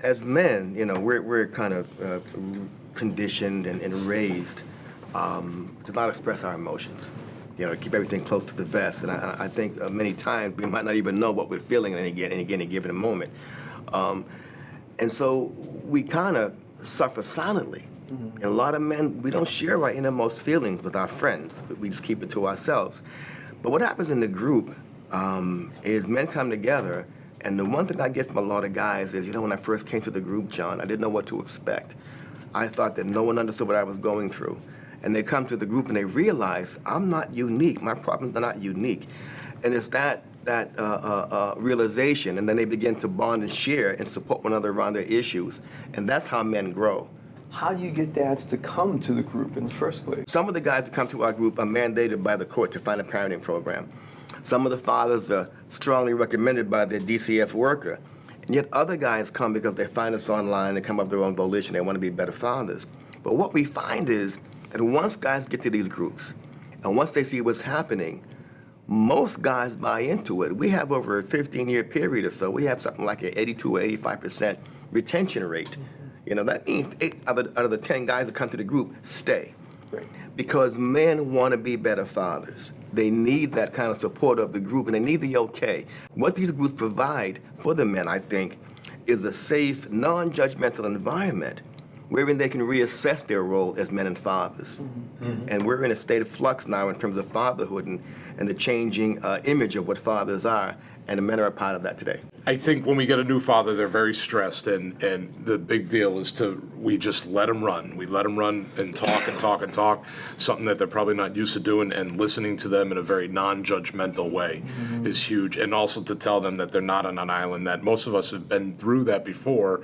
as men, we're kind of conditioned and raised to not express our emotions. To keep everything close to the vest. And I think many times we might not even know what we're feeling in any given moment. And so we kind of suffer silently. And a lot of men, we don't share our innermost feelings with our friends, but we just keep it to ourselves. But what happens in the group is men come together, and the one thing I get from a lot of guys is, when I first came to the group, John, I didn't know what to expect. I thought that no one understood what I was going through. And they come to the group and they realize I'm not unique. My problems are not unique. And it's that realization, and then they begin to bond and share and support one another around their issues. And that's how men grow. How do you get dads to come to the group in the first place? Some of the guys that come to our group are mandated by the court to find a parenting program. Some of the fathers are strongly recommended by their DCF worker. And yet other guys come because they find us online and come of their own volition. They want to be better fathers. But what we find is that once guys get to these groups, and once they see what's happening, most guys buy into it. We have over a 15-year period or so, we have something like an 82 or 85% retention rate. That means 8 out of the 10 guys that come to the group stay. Right. Because men want to be better fathers. They need that kind of support of the group, and they need the okay. What these groups provide for the men, I think, is a safe, non-judgmental environment wherein they can reassess their role as men and fathers. Mm-hmm. And we're in a state of flux now in terms of fatherhood and the changing image of what fathers are, and the men are a part of that today. I think when we get a new father, they're very stressed, and the big deal is we just let them run. We let them run and talk and talk and talk, something that they're probably not used to doing, and listening to them in a very non-judgmental way is huge. And also to tell them that they're not on an island, that most of us have been through that before,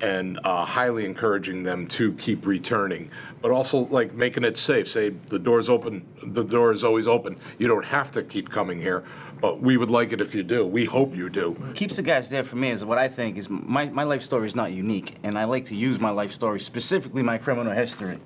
and highly encouraging them to keep returning, but also like making it safe. Say the door's open, the door is always open. You don't have to keep coming here, but we would like it if you do. We hope you do. Keeps the guys there for me is what I think is my life story is not unique, and I like to use my life story, specifically my criminal history.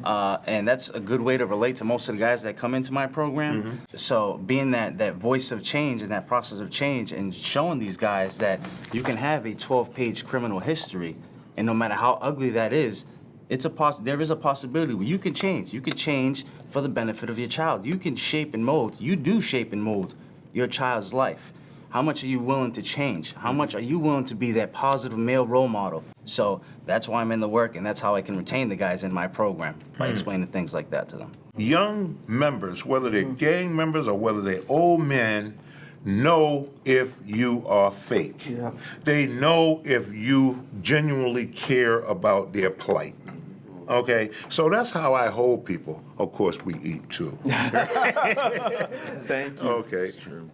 And that's a good way to relate to most of the guys that come into my program. So being that voice of change and that process of change, and showing these guys that you can have a 12-page criminal history, and no matter how ugly that is, there is a possibility where you can change. You can change for the benefit of your child. You can shape and mold. You do shape and mold your child's life. How much are you willing to change? How much are you willing to be that positive male role model? So that's why I'm in the work, and that's how I can retain the guys in my program, by explaining things like that to them. Young members, whether they're gang members or whether they're old men, know if you are fake. Yeah. They know if you genuinely care about their plight. Okay, so that's how I hold people. Of course, we eat too. Thank you. Okay. That's true.